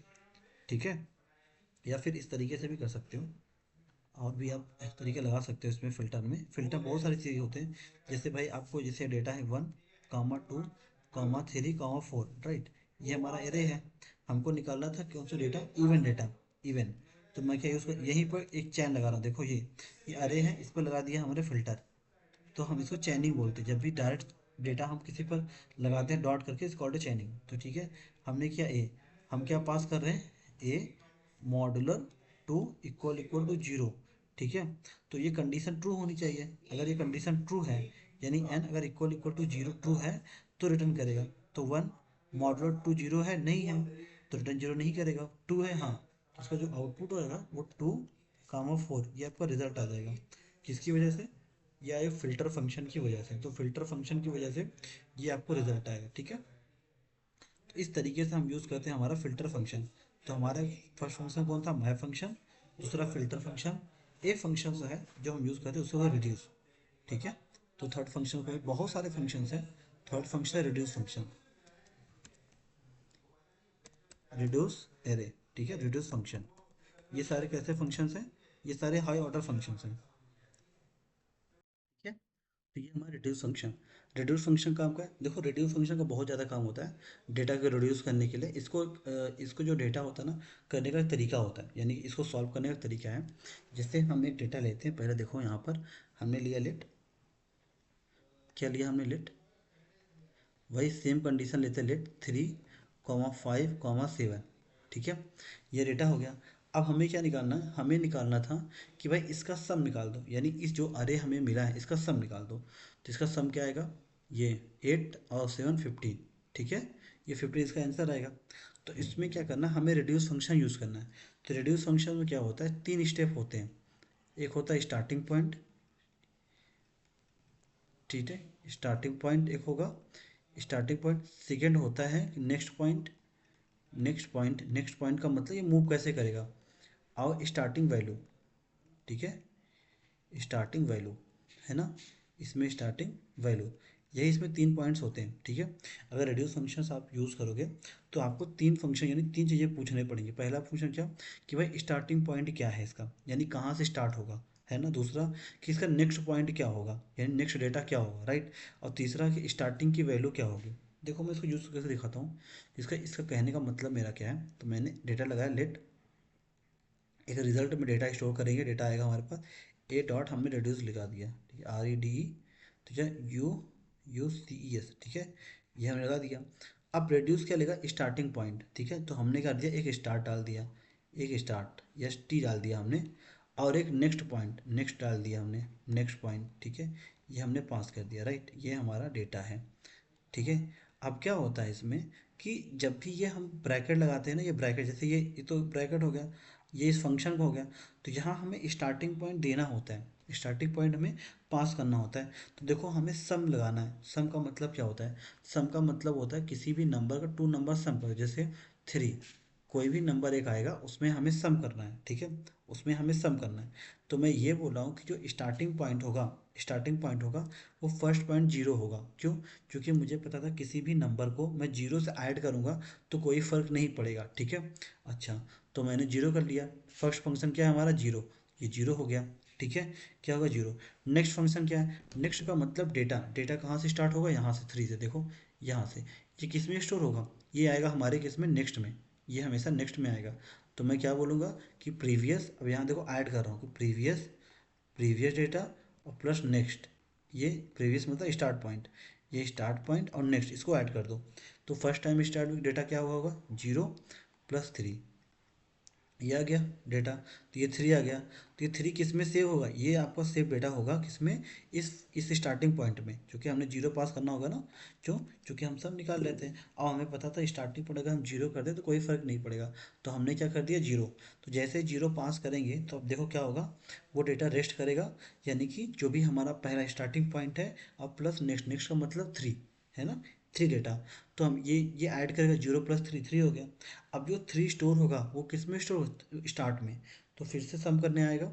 ठीक है। या फिर इस तरीके से भी कर सकते हो, और भी आप इस तरीके लगा सकते हो। इसमें फ़िल्टर में फ़िल्टर बहुत सारी चीज़ें होते हैं, जैसे भाई आपको जैसे डेटा है 1, 2, 3, 4, राइट, ये हमारा एरे है, हमको निकालना था कौन सा डेटा, इवन डेटा, इवन। तो मैं क्या यूज़ कर, यहीं पर एक चैन लगा रहा हूँ, देखो ये अरे है, इस पर लगा दिया हमारे फ़िल्टर। तो हम इसको चैनिंग बोलते हैं, जब भी डायरेक्ट डेटा हम किसी पर लगाते हैं डॉट करके, इस कॉल्ड चैनिंग। तो ठीक है, हमने किया ए, हम क्या पास कर रहे हैं, a modular to equal equal to zero, ठीक है। तो ये कंडीशन ट्रू होनी चाहिए, अगर ये कंडीशन ट्रू है यानी एन अगर equal equal to zero true है तो रिटर्न करेगा। तो वन मॉडुलर टू जीरो है, नहीं है तो रिटर्न जीरो नहीं करेगा, टू है हाँ, तो उसका जो आउटपुट होगा वो 2, 4, ये आपका रिजल्ट आ जाएगा। किसकी वजह से, या एक फ़िल्टर फंक्शन की वजह से, तो फ़िल्टर फंक्शन की वजह से ये आपको रिजल्ट आएगा, ठीक है। तो इस तरीके से हम यूज़ करते हैं हमारा फ़िल्टर फंक्शन। तो हमारा फर्स्ट फंक्शन कौन था, माई फंक्शन, दूसरा फ़िल्टर फंक्शन, एक फंक्शन है जो हम यूज़ करते हैं उसको रिड्यूस, ठीक है। तो थर्ड फंक्शन को बहुत सारे फंक्शन हैं, थर्ड फंक्शन है रिड्यूस फंक्शन, रिड्यूस एरे, ठीक है, रिड्यूस फंक्शन। ये सारे कैसे फंक्शंस हैं, ये सारे हाई ऑर्डर फंक्शंस हैं, ठीक है। तो ये हमारा रिड्यूस फंक्शन काम का है। देखो रिड्यूस फंक्शन का बहुत ज़्यादा काम होता है डेटा को रिड्यूस करने के लिए। इसको जो डेटा होता है ना करने का एक तरीका होता है, यानी इसको सॉल्व करने का तरीका है। जैसे हम एक डेटा लेते हैं, पहले देखो यहाँ पर हमने लिया लेट, क्या लिया हमने लेट, वही सेम कंडीशन लेते हैं लेट 3, 5, 7, ठीक है। ये डेटा हो गया। अब हमें क्या निकालना है, हमें निकालना था कि भाई इसका सम निकाल दो, यानी इस जो अरे हमें मिला है इसका सम निकाल दो। तो इसका सम क्या आएगा, ये 8 और 7 15, ठीक है, ये 15 इसका आंसर आएगा। तो इसमें क्या करना है, हमें रिड्यूस फंक्शन यूज़ करना है। तो रिड्यूस फंक्शन में क्या होता है, 3 स्टेप होते हैं। एक होता है स्टार्टिंग पॉइंट, ठीक है, स्टार्टिंग पॉइंट एक होगा, स्टार्टिंग पॉइंट। सेकेंड होता है नेक्स्ट पॉइंट, नेक्स्ट पॉइंट का मतलब ये मूव कैसे करेगा, और स्टार्टिंग वैल्यू, ठीक है, स्टार्टिंग वैल्यू, है ना, इसमें स्टार्टिंग वैल्यू, यही इसमें 3 पॉइंट्स होते हैं, ठीक है। अगर रेडियस फंक्शंस आप यूज़ करोगे तो आपको 3 फंक्शन यानी 3 चीज़ें पूछने पड़ेंगी। पहला फंक्शन क्या, कि भाई स्टार्टिंग पॉइंट क्या है इसका, यानी कहाँ से स्टार्ट होगा, है ना। दूसरा कि इसका नेक्स्ट पॉइंट क्या होगा, यानी नेक्स्ट डेटा क्या होगा, राइट। और तीसरा कि स्टार्टिंग की वैल्यू क्या होगी। देखो मैं इसको यूज़ करके दिखाता हूँ, इसका इसका कहने का मतलब मेरा क्या है। तो मैंने डेटा लगाया लेट एक रिजल्ट में डेटा स्टोर करेंगे, डेटा आएगा हमारे पास, ए डॉट हमने रेड्यूस लिखा दिया, ठीक है, आर ई डी ई, ठीक है, U U C E S, ठीक है, ये हमने लगा दिया। अब रेड्यूस क्या लेगा, स्टार्टिंग पॉइंट, ठीक है, तो हमने कर दिया एक स्टार्ट डाल दिया, एक स्टार्ट एस टी डाल दिया हमने, और एक नेक्स्ट पॉइंट नेक्स्ट डाल दिया हमने, नेक्स्ट पॉइंट, ठीक है, ये हमने पास कर दिया, राइट, ये हमारा डेटा है, ठीक है। अब क्या होता है इसमें कि जब भी ये हम ब्रैकेट लगाते हैं ना, ये ब्रैकेट जैसे ये तो ब्रैकेट हो गया, ये इस फंक्शन का हो गया, तो यहाँ हमें स्टार्टिंग पॉइंट देना होता है, स्टार्टिंग पॉइंट हमें पास करना होता है। तो देखो हमें सम लगाना है, सम का मतलब क्या होता है, सम का मतलब होता है किसी भी नंबर का टू नंबर सम करो, जैसे 3, कोई भी नंबर एक आएगा उसमें हमें सम करना है, ठीक है, उसमें हमें सम करना है। तो मैं ये बोल रहा हूँ कि जो स्टार्टिंग पॉइंट होगा, स्टार्टिंग पॉइंट होगा वो फर्स्ट पॉइंट जीरो होगा, क्यों, क्योंकि मुझे पता था किसी भी नंबर को मैं जीरो से ऐड करूँगा तो कोई फ़र्क नहीं पड़ेगा, ठीक है। अच्छा, तो मैंने जीरो कर लिया, फर्स्ट फंक्शन क्या है हमारा, जीरो, ये जीरो हो गया, ठीक है, क्या होगा, जीरो। नेक्स्ट फंक्शन क्या है, नेक्स्ट का मतलब डेटा, डेटा कहाँ से स्टार्ट होगा, यहाँ से 3 से, देखो यहाँ से, ये किस में स्टोर होगा, ये आएगा हमारे किस में, नेक्स्ट में, ये हमेशा नेक्स्ट में आएगा। तो मैं क्या बोलूँगा कि प्रीवियस, अब यहाँ देखो ऐड कर रहा हूँ कि प्रीवियस, प्रीवियस डेटा और प्लस नेक्स्ट, ये प्रीवियस मतलब स्टार्ट पॉइंट, ये स्टार्ट पॉइंट और नेक्स्ट इसको ऐड कर दो। तो फर्स्ट टाइम स्टार्ट डेटा क्या हुआ होगा, जीरो प्लस थ्री, ये आ गया डेटा, तो ये 3 आ गया। तो ये 3 किस में सेव होगा, ये आपका सेव डेटा होगा किसमें, इस स्टार्टिंग पॉइंट में, क्योंकि हमने जीरो पास करना होगा ना, क्यों, क्योंकि हम सब निकाल लेते हैं और हमें पता था स्टार्टिंग पॉइंट अगर हम जीरो कर दें तो कोई फ़र्क नहीं पड़ेगा। तो हमने क्या कर दिया, जीरो। तो जैसे जीरो पास करेंगे तो अब देखो क्या होगा, वो डेटा रेस्ट करेगा, यानी कि जो भी हमारा पहला स्टार्टिंग पॉइंट है और प्लस नेक्स्ट, नेक्स्ट का मतलब 3 है ना, 3 डेटा। तो हम ये ऐड करेगा, जीरो प्लस थ्री, 3 हो गया। अब जो 3 स्टोर होगा वो किस में स्टोर, स्टार्ट में, तो फिर से सम करने आएगा।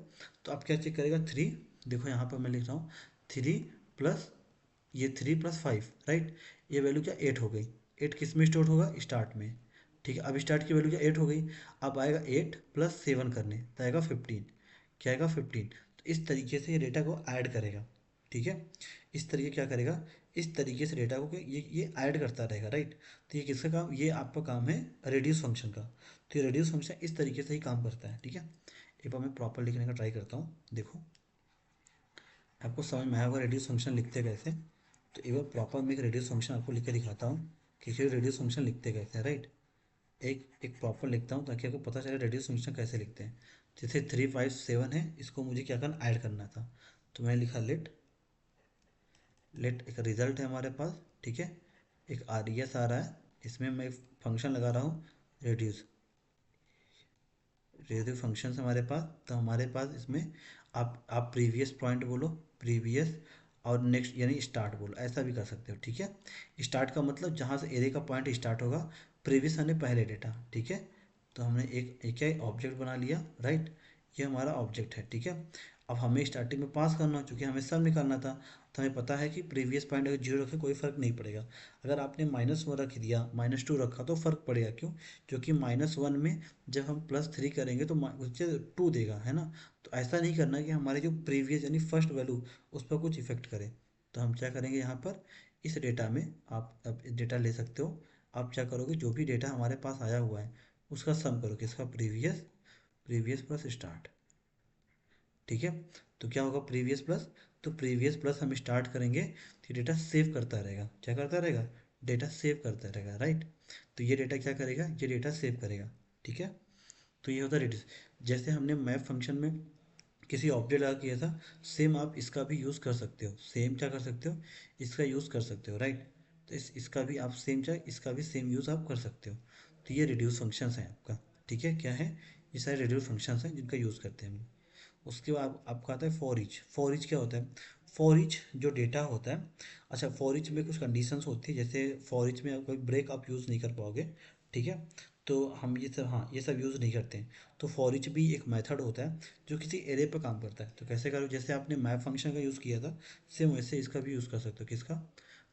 तो अब क्या चेक करेगा, 3, देखो यहाँ पर मैं लिख रहा हूँ 3 प्लस, ये 3 प्लस 5, राइट, ये वैल्यू क्या 8 हो गई, 8 किस में स्टोर होगा, स्टार्ट में, ठीक है। अब स्टार्ट की वैल्यू क्या 8 हो गई, अब आएगा 8 प्लस 7 करने, तो आएगा 15, क्या आएगा 15। तो इस तरीके से ये डेटा को ऐड करेगा, ठीक है, इस तरीके क्या करेगा, इस तरीके से डेटा को ये ऐड करता रहेगा, राइट। तो ये किसका काम, ये आपका काम है रेड्यूस फंक्शन का। तो ये रेड्यूस फंक्शन इस तरीके से ही काम करता है, ठीक है। एक बार मैं प्रॉपर लिखने का ट्राई करता हूँ, देखो आपको समझ में आया होगा रेड्यूस फंक्शन लिखते कैसे। तो एक बार प्रॉपर मैं एक रेड्यूस फंक्शन आपको लिख के दिखाता हूँ कि रेड्यूस फंक्शन लिखते कैसे हैं, राइट। एक एक प्रॉपर लिखता हूँ ताकि आपको पता चले रेड्यूस फंक्शन कैसे लिखते हैं। जैसे 3 5 7 है, इसको मुझे क्या करना, ऐड करना था। तो मैंने लिखा लेट, लेट एक रिजल्ट है हमारे पास, ठीक है, एक आर एस आ रहा है, इसमें मैं फंक्शन लगा रहा हूँ रेड्यूस, रेड्यूस फंक्शन हमारे पास। तो हमारे पास इसमें आप प्रीवियस पॉइंट बोलो, प्रीवियस, और नेक्स्ट यानी स्टार्ट बोलो, ऐसा भी कर सकते हो, ठीक है। स्टार्ट का मतलब जहाँ से एरे का पॉइंट स्टार्ट होगा, प्रीवियस यानी पहले डेटा, ठीक है। तो हमने एक क्या ऑब्जेक्ट बना लिया, राइट, ये हमारा ऑब्जेक्ट है, ठीक है। अब हमें स्टार्टिंग में पास करना, चूँकि हमें सब निकालना था, तो हमें पता है कि प्रीवियस पॉइंट अगर जीरो रखे कोई फ़र्क नहीं पड़ेगा। अगर आपने -1 रख दिया, -2 रखा तो फ़र्क पड़ेगा, क्यों, क्योंकि -1 में जब हम +3 करेंगे तो उससे 2 देगा, है ना। तो ऐसा नहीं करना कि हमारे जो प्रीवियस यानी फर्स्ट वैल्यू उस पर कुछ इफेक्ट करे। तो हम क्या करेंगे यहाँ पर, इस डेटा में आप अब डेटा ले सकते हो। आप क्या करोगे, जो भी डेटा हमारे पास आया हुआ है उसका सम करो, किसका, प्रीवियस, प्रीवियस प्लस स्टार्ट, ठीक है। तो क्या होगा प्रीवियस प्लस, तो प्रीवियस प्लस हम स्टार्ट करेंगे तो डेटा सेव करता रहेगा, क्या करता रहेगा, डेटा सेव करता रहेगा, राइट। तो ये डेटा क्या करेगा, ये डेटा सेव करेगा, ठीक है। तो ये होता है रेडियस। जैसे हमने मैप फंक्शन में किसी ऑब्जेक्ट लगा किया था, सेम आप इसका भी यूज़ कर सकते हो, सेम क्या कर सकते हो, इसका यूज़ कर सकते हो, राइट। तो इसका भी आप सेम चाहे इसका भी सेम यूज़ आप कर सकते हो। तो ये रिड्यूस फंक्शंस हैं आपका, ठीक है, क्या है, ये सारे रिड्यूस फंक्शंस हैं जिनका यूज़ करते हैं हम। उसके बाद आपका आता है फॉर ईच। फॉर ईच क्या होता है, फॉर ईच जो डेटा होता है, अच्छा फॉर ईच में कुछ कंडीशंस होती है, जैसे फॉर ईच में कोई ब्रेक आप यूज़ नहीं कर पाओगे, ठीक है। तो हम ये सब, हाँ ये सब यूज़ नहीं करते हैं। तो फॉर ईच भी एक मेथड होता है जो किसी एरे पर काम करता है। तो कैसे करो, जैसे आपने मैप फंक्शन का यूज़ किया था, सेम वैसे इसका भी यूज़ कर सकते हो, किसका,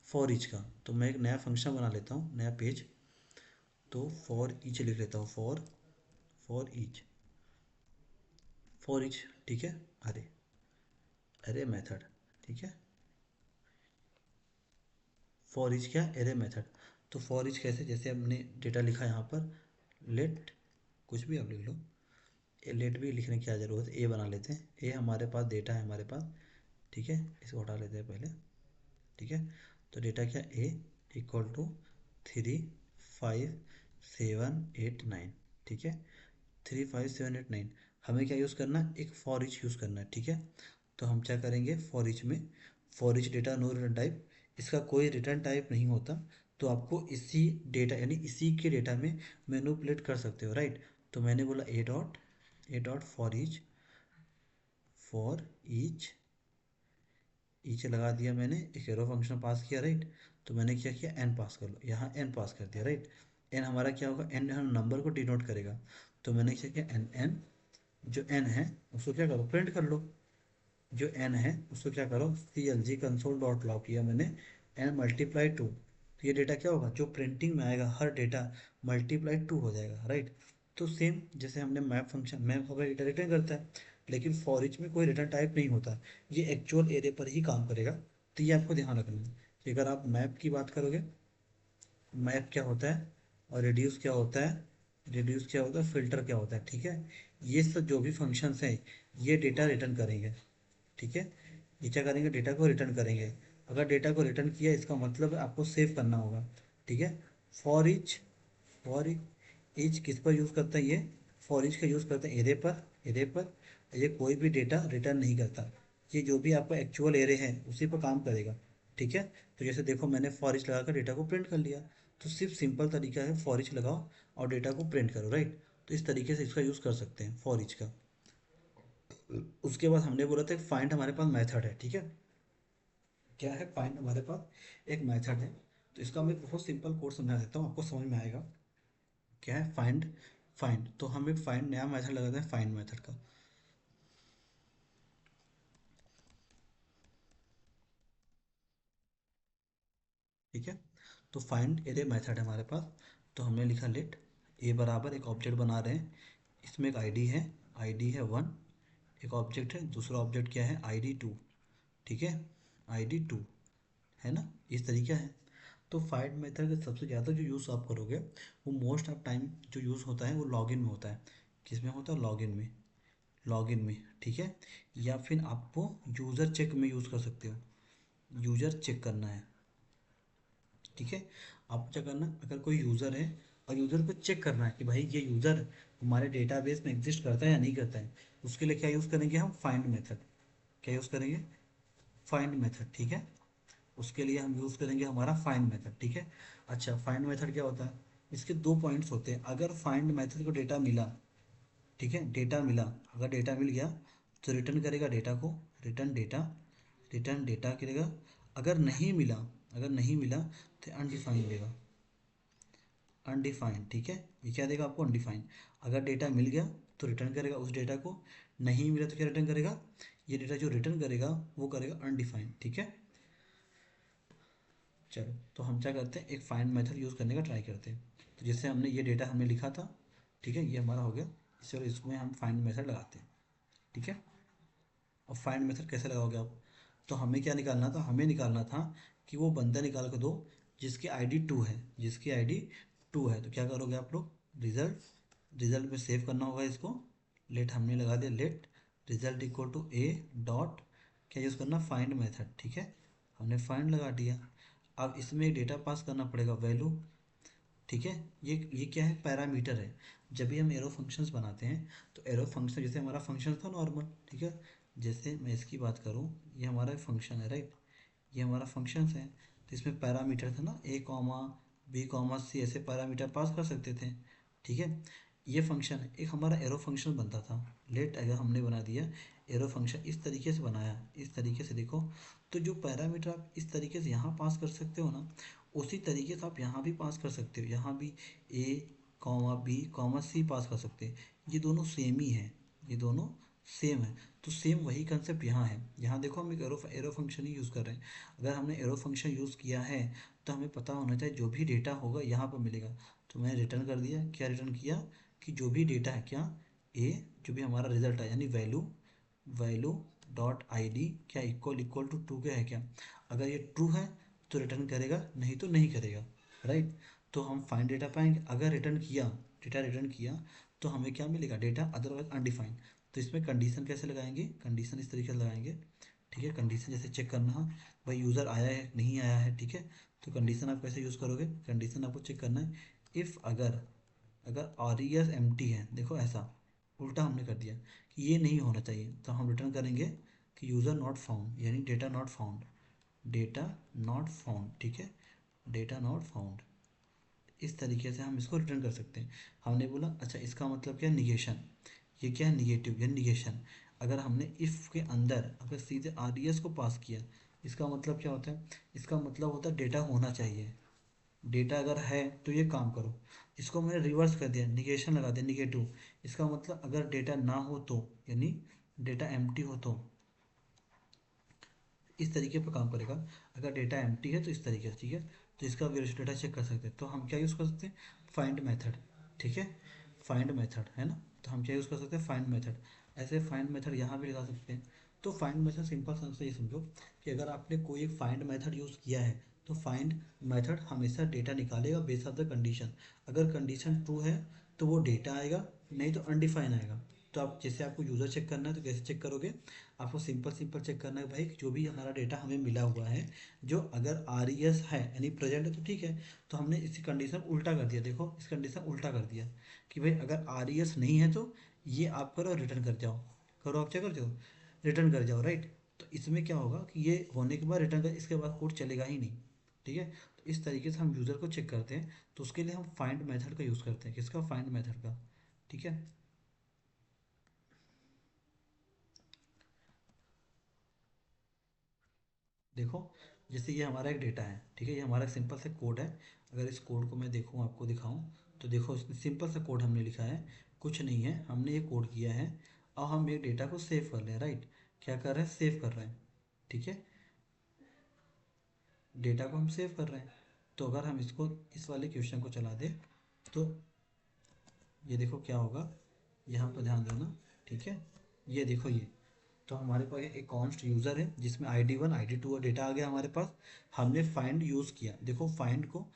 फॉर ईच का। तो मैं एक नया फंक्शन बना लेता हूँ, नया पेज, तो फॉर ईच लिख लेता हूँ, फॉर ईच, फॉर ईच, ठीक है, अरे एरे मेथड, ठीक है, फॉर ईच क्या, एरे मेथड। तो फॉर ईच कैसे, जैसे हमने डेटा लिखा यहाँ पर, लेट कुछ भी आप लिख लो, लेट भी लिखने की क्या ज़रूरत है, ए बना लेते हैं। ए हमारे पास डेटा है हमारे पास, ठीक है, इसको हटा लेते हैं पहले, ठीक है। तो डेटा क्या, ए इक्वल टू 3 5 7 8 9, ठीक है, 3 5 7 8 9। हमें क्या यूज़ करना है, एक फॉर ईच यूज़ करना है, ठीक है। तो हम क्या करेंगे, फॉर ईच में, for each data no return type, इसका कोई रिटर्न टाइप नहीं होता, तो आपको इसी डेटा यानी इसी के डेटा में मैनिपुलेट कर सकते हो, राइट। तो मैंने बोला ए डॉट फॉर ईच ईच लगा दिया मैंने, एक एरो फंक्शन पास किया, राइट। तो मैंने क्या किया, एन पास कर लो, यहाँ एन पास कर दिया, राइट। एन हमारा क्या होगा, एन हम नंबर को डिनोट करेगा। तो मैंने क्या किया, एन एन जो एन है उसको क्या करो, प्रिंट कर लो। जो एन है उसको क्या करो, CLG कंसोल डॉट लॉग किया मैंने, एन मल्टीप्लाई टू। तो ये डेटा क्या होगा, जो प्रिंटिंग में आएगा हर डेटा मल्टीप्लाई टू हो जाएगा, राइट। तो सेम जैसे हमने मैप फंक्शन, मैप हमें डेटा रिटर्न करता है, लेकिन फॉर ईच में कोई रिटर्न टाइप नहीं होता, ये एक्चुअल एरे पर ही काम करेगा। तो ये आपको ध्यान रखना है कि अगर आप मैप की बात करोगे, मैप क्या होता है, और रिड्यूस क्या होता है, रिड्यूस क्या होता है, फिल्टर क्या होता है, ठीक है। ये सब जो भी फंक्शंस हैं ये डेटा रिटर्न करेंगे, ठीक है। ये क्या करेंगे, डेटा को रिटर्न करेंगे। अगर डेटा को रिटर्न किया इसका मतलब आपको सेव करना होगा, ठीक है। फॉर ईच, फॉर ईच किस पर यूज़ करता है ये, फॉर ईच का यूज़ करते हैं एरे पर, एरे पर। ये कोई भी डेटा रिटर्न नहीं करता, ये जो भी आपका एक्चुअल एरे है उसी पर काम करेगा, ठीक है। तो जैसे देखो मैंने फॉर ईच लगाकर डेटा को प्रिंट कर लिया। तो सिर्फ सिंपल तरीका है, फॉर ईच लगाओ और डेटा को प्रिंट करो, राइट। तो इस तरीके से इसका यूज़ कर सकते हैं फॉर ईच का। उसके बाद हमने बोला था फाइंड हमारे पास मेथड है, ठीक है। क्या है, फाइंड हमारे पास एक मेथड है। तो इसका मैं बहुत सिंपल कोड समझा देता हूँ, आपको समझ में आएगा। क्या है, फाइंड, फाइंड तो हम एक फाइंड नया मेथड लगाते हैं, फाइंड मेथड का, ठीक है। तो फाइंड एरे मेथड है हमारे पास। तो हमने लिखा लेट ए बराबर, एक ऑब्जेक्ट बना रहे हैं, इसमें एक आईडी है, आईडी है 1, एक ऑब्जेक्ट है, दूसरा ऑब्जेक्ट क्या है, ID 2, ठीक है, ID 2, है ना, इस तरीका है। तो फाइंड मेथड का सबसे ज़्यादा जो यूज़ आप करोगे वो मोस्ट ऑफ टाइम जो यूज़ होता है वो लॉगिन में होता है। किस में होता है, लॉगिन में, लॉगिन में, ठीक है। या फिर आपको यूज़र चेक में यूज़ कर सकते हो, यूज़र चेक करना है, ठीक है। आप क्या करना, अगर कोई यूज़र है और यूज़र को चेक करना है कि भाई ये यूज़र हमारे डेटाबेस में एग्जिस्ट करता है या नहीं करता है, उसके लिए क्या यूज़ करेंगे हम, फाइंड मेथड। क्या यूज़ करेंगे, फाइंड मेथड, ठीक है। उसके लिए हम यूज़ करेंगे हमारा फाइंड मेथड, ठीक है। अच्छा, फाइंड मेथड क्या होता है, इसके दो पॉइंट्स होते हैं। अगर फाइंड मेथड को डेटा मिला, ठीक है, डेटा मिला, अगर डेटा मिल गया तो रिटर्न करेगा डेटा को, रिटर्न डेटा, रिटर्न डेटा करेगा। अगर नहीं मिला, अगर नहीं मिला तो अनडिफाइंड देगा, अनडिफाइंड, ठीक है। ये क्या देगा आपको, अनडिफाइंड। अगर डेटा मिल गया तो रिटर्न करेगा उस डेटा को, नहीं मिला तो क्या रिटर्न करेगा, ये डेटा जो रिटर्न करेगा वो करेगा अनडिफाइंड, ठीक है। चलो, तो हम क्या करते हैं, एक फाइंड मेथड यूज़ करने का ट्राई करते हैं। तो जैसे हमने ये डेटा हमने लिखा था, ठीक है, ये हमारा हो गया। चलो इसमें हम फाइंड मेथड लगाते हैं, ठीक है। अब फाइंड मेथड कैसे लगाओगे आप, तो हमें क्या निकालना था, हमें निकालना था कि वो बंदा निकाल कर दो जिसकी ID 2 है, जिसकी ID 2 है। तो क्या करोगे आप लोग, रिजल्ट, रिजल्ट में सेव करना होगा इसको। लेट हमने लगा दिया, let result equal to A dot, क्या यूज़ करना, फाइंड मेथड, ठीक है। हमने फाइंड लगा दिया। अब इसमें डेटा पास करना पड़ेगा, वैल्यू, ठीक है। ये क्या है, पैरामीटर है। जब भी हम एरो फंक्शंस बनाते हैं तो एरो फंक्शन, जैसे हमारा फंक्शन था नॉर्मल, ठीक है। जैसे मैं इसकी बात करूँ, ये हमारा फंक्शन है, राइट, ये हमारा फंक्शंस है। तो इसमें पैरामीटर था ना, A, B, C, ऐसे पैरामीटर पास कर सकते थे, ठीक है। ये फंक्शन है, एक हमारा एरो फंक्शन बनता था। लेट अगर हमने बना दिया एरो फंक्शन, इस तरीके से बनाया, इस तरीके से देखो। तो जो पैरामीटर आप इस तरीके से यहाँ पास कर सकते हो ना, उसी तरीके से आप यहाँ भी पास कर सकते हो, यहाँ भी A, B, C पास कर सकते हैं। ये दोनों सेम ही हैं, ये दोनों सेम है। तो सेम वही कंसेप्ट यहाँ है। यहाँ देखो हम एक एरो फंक्शन ही यूज़ कर रहे हैं। अगर हमने एरो फंक्शन यूज़ किया है तो हमें पता होना चाहिए जो भी डेटा होगा यहाँ पर मिलेगा। तो मैंने रिटर्न कर दिया, क्या रिटर्न किया कि जो भी डेटा है, क्या, ए, जो भी हमारा रिजल्ट है यानी वैल्यू, वैल्यू डॉट ID क्या इक्वल इक्वल टू 2 के है क्या। अगर ये ट्रू है तो रिटर्न करेगा, नहीं तो नहीं करेगा, राइट। तो हम फाइंड डेटा पाएंगे, अगर रिटर्न किया, डेटा रिटर्न किया तो हमें क्या मिलेगा, डेटा, अदरवाइज अनडिफाइंड। तो इसमें कंडीशन कैसे लगाएंगे, कंडीशन इस तरीके से लगाएंगे, ठीक है। कंडीशन जैसे चेक करना है भाई यूज़र आया है नहीं आया है, ठीक है। तो कंडीशन आप कैसे यूज़ करोगे, कंडीशन आपको चेक करना है, इफ़ अगर अगर R E S M T है, देखो ऐसा उल्टा हमने कर दिया कि ये नहीं होना चाहिए, तो हम रिटर्न करेंगे कि यूज़र नॉट फाउंड, यानी data not found, data not found, ठीक है, डेटा नॉट फाउंड। इस तरीके से हम इसको रिटर्न कर सकते हैं। हमने बोला अच्छा इसका मतलब क्या है, निगेशन। ये क्या है, निगेटिव या निगेशन। अगर हमने इफ़ के अंदर अगर सीधे आर ई एस को पास किया, इसका मतलब क्या होता है, इसका मतलब होता है डेटा होना चाहिए। डेटा अगर है तो ये काम करो। इसको मैंने रिवर्स कर दिया, निगेशन लगा दिया, निगेटिव। इसका मतलब अगर डेटा ना हो तो, यानी डेटा एम्प्टी हो तो इस तरीके पर काम करेगा। अगर डेटा एम्प्टी है तो इस तरीके से, ठीक है। तो इसका वेरिएशन डेटा चेक कर सकते हैं, तो हम क्या यूज़ कर सकते हैं, फाइंड मेथड, ठीक है। फाइंड मेथड है ना, तो हम क्या यूज़ कर सकते हैं, फाइंड मेथड। ऐसे फाइंड मेथड यहाँ भी लगा सकते हैं। तो फाइंड मेथड सिंपल से ये समझो कि अगर आपने कोई एक फाइंड मेथड यूज़ किया है, तो फाइंड मेथड हमेशा डेटा निकालेगा बेस ऑफ द कंडीशन। अगर कंडीशन ट्रू है तो वो डेटा आएगा, नहीं तो अनडिफाइन आएगा। तो आप जैसे आपको यूज़र चेक करना है तो कैसे चेक करोगे, आपको सिंपल सिंपल चेक करना है भाई, जो भी हमारा डेटा हमें मिला हुआ है, जो अगर आर ई एस है यानी प्रेजेंट है तो ठीक है। तो हमने इसी कंडीशन उल्टा कर दिया, देखो इस कंडीशन उल्टा कर दिया कि भाई अगर आर ई एस नहीं है तो ये आप करो रिटर्न कर जाओ, करो आप क्या कर जाओ, रिटर्न कर जाओ, राइट। तो इसमें क्या होगा कि ये होने के बाद रिटर्न कर, इसके बाद कोड चलेगा ही नहीं, ठीक है। तो इस तरीके से हम यूज़र को चेक करते हैं, तो उसके लिए हम फाइंड मेथड का यूज़ करते हैं, किसका, फाइंड मेथड का, ठीक है। देखो जैसे ये हमारा एक डेटा है, ठीक है, ये हमारा सिंपल सा कोड है। अगर इस कोड को मैं देखूँ, आपको दिखाऊं, तो देखो इसमें सिंपल सा कोड हमने लिखा है, कुछ नहीं है, हमने ये कोड किया है। और हम एक डेटा को सेव कर रहे हैं, राइट। क्या कर रहे हैं, सेव कर रहे हैं, ठीक है। डेटा को हम सेव कर रहे हैं। तो अगर हम इसको, इस वाले क्वेश्चन को चला दें, तो ये देखो क्या होगा, यहाँ पर ध्यान देना, ठीक है। ये देखो ये, तो हमारे पास एक कॉन्स्ट यूज़र है जिसमें ID 1 ID 2 और डेटा आ गया हमारे पास। हमने फाइंड यूज़ किया, देखो फाइंड को,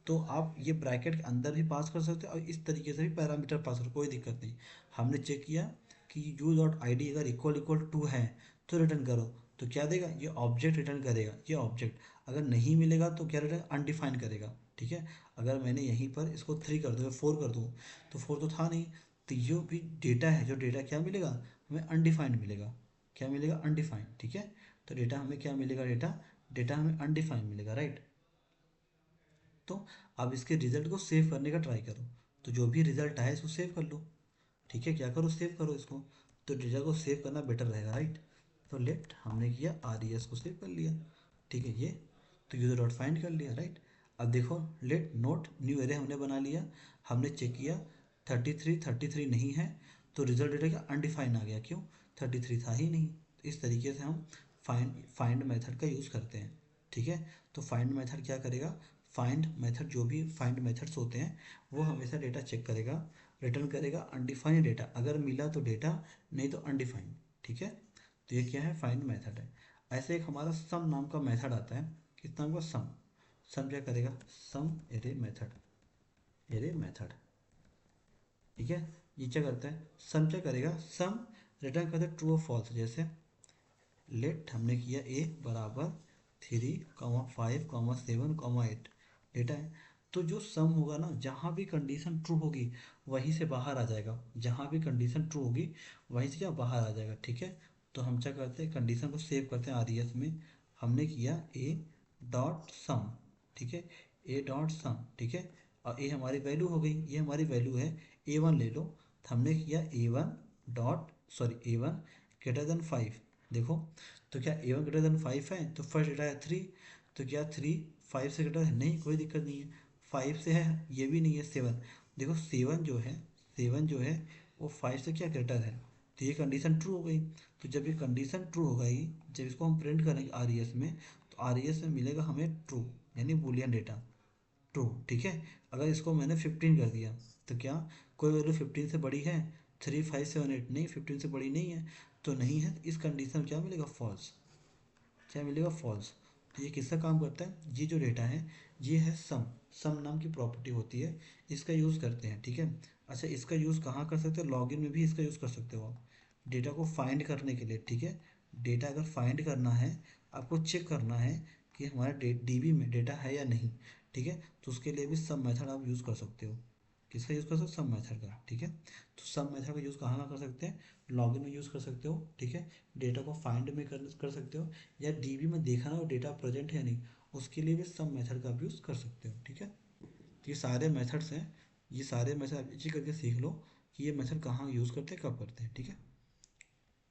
तो आप ये ब्रैकेट के अंदर भी पास कर सकते हो और इस तरीके से भी पैरामीटर पास कर, कोई दिक्कत नहीं। हमने चेक किया कि यू डॉट आई डी अगर इक्वल इक्वल टू है तो रिटर्न करो, तो क्या देगा, ये ऑब्जेक्ट रिटर्न करेगा, ये ऑब्जेक्ट। अगर नहीं मिलेगा तो क्या रिटर्न, अनडिफाइन करेगा, ठीक है। अगर मैंने यहीं पर इसको 3 कर दूँ, 4 कर दूँ, तो 4 तो था नहीं, तो ये भी डेटा है, जो डेटा क्या मिलेगा हमें, अनडिफाइंड मिलेगा। क्या मिलेगा, अनडिफाइंड, ठीक है। तो डेटा हमें क्या मिलेगा, डेटा डेटा हमें अनडिफाइंड मिलेगा, राइट। तो अब इसके रिजल्ट को सेव करने का ट्राई करो, तो जो भी रिजल्ट आए इसको सेव कर लो, ठीक है। क्या करो, सेव करो इसको। तो डेटा को सेव करना बेटर रहेगा, राइट। तो लेट हमने किया, आर ई एस को सेव कर लिया, ठीक है। ये तो यूजर डॉट फाइंड कर लिया, राइट। अब देखो लेट नोट न्यू एरे हमने बना लिया। हमने चेक किया 33 नहीं है, तो रिजल्ट डेटा क्या, अनडिफाइंड आ गया, क्यों, 33 था ही नहीं। तो इस तरीके से हम फाइंड मेथड का यूज़ करते हैं, ठीक है। तो फाइंड मेथड क्या करेगा, फाइंड मेथड, जो भी फाइंड मेथड्स होते हैं वो हमेशा डेटा चेक करेगा, रिटर्न करेगा अनडिफाइंड डेटा, अगर मिला तो डेटा, नहीं तो अनडिफाइंड, ठीक है। तो ये क्या है, फाइंड मेथड है। ऐसे एक हमारा सम नाम का मेथड आता है, किस नाम का, सम। सम क्या करेगा, सम एरे मेथड, एरे मेथड, ठीक है। ये क्या करता है, सम क्या करेगा, सम रिटर्न करता है ट्रू और फॉल्स। जैसे लेट हमने किया ए बराबर 3, 5, 7, 8 डेटा है। तो जो सम होगा ना, जहाँ भी कंडीशन ट्रू होगी वहीं से बाहर आ जाएगा, जहाँ भी कंडीशन ट्रू होगी वहीं से क्या बाहर आ जाएगा, ठीक है। तो हम क्या करते हैं, कंडीशन को सेव करते हैं आर ई एस में। हमने किया ए डॉट सम, ठीक है, ए डॉट सम, ठीक है। और ए हमारी वैल्यू हो गई, ये हमारी वैल्यू है, A1 ले लो। तो हमने किया A1 dot, sorry A1 greater than 5, देखो। तो क्या A1 ग्रेटर देन 5 है, तो फर्स्ट डेटा है 3, तो क्या 3 5 से ग्रेटर है, नहीं कोई दिक्कत नहीं है। 5 से है, ये भी नहीं है, 7, देखो 7 जो है, 7 जो है वो 5 से क्या ग्रेटर है, तो ये कंडीशन ट्रू हो गई। तो जब ये कंडीशन ट्रू हो गई, जब इसको हम प्रिंट करेंगे आर ई एस में, तो आर ई एस में मिलेगा हमें ट्रू, यानी बूलियन डेटा, ट्रू, ठीक है। अगर इसको मैंने 15 कर दिया, तो क्या कोई वैल्यू 15 से बड़ी है, 3, 5, 7, 8 नहीं, 15 से बड़ी नहीं है, तो नहीं है। तो इस कंडीशन में क्या मिलेगा, फॉल्स, क्या मिलेगा, फॉल्स। तो ये किसका काम करता है, ये जो डेटा है ये है सम, सम नाम की प्रॉपर्टी होती है, इसका यूज़ करते हैं, ठीक है। अच्छा, इसका यूज़ कहाँ कर सकते हो, लॉगिन में भी इसका यूज़ कर सकते हो आप, डेटा को फाइंड करने के लिए। ठीक है, डेटा अगर फाइंड करना है, आपको चेक करना है कि हमारे डीबी में डेटा है या नहीं। ठीक है, तो उसके लिए भी सब मेथड आप यूज़ कर सकते हो। किसका यूज़ कर सकते हो, सब मेथड का। ठीक है, तो सब मेथड का यूज़ कहाँ कहाँ कर सकते हैं, लॉगिन में यूज़ कर सकते हो। ठीक है, डेटा को फाइंड में कर सकते हो, या डीबी में देखना हो डेटा प्रेजेंट है या नहीं, उसके लिए भी सब मेथड का आप यूज़ कर सकते हो। ठीक है, तो ये सारे मेथड्स हैं, ये सारे मेथड आप इसी करके सीख लो कि ये मेथड कहाँ यूज़ करते हैं, कब करते हैं। ठीक है।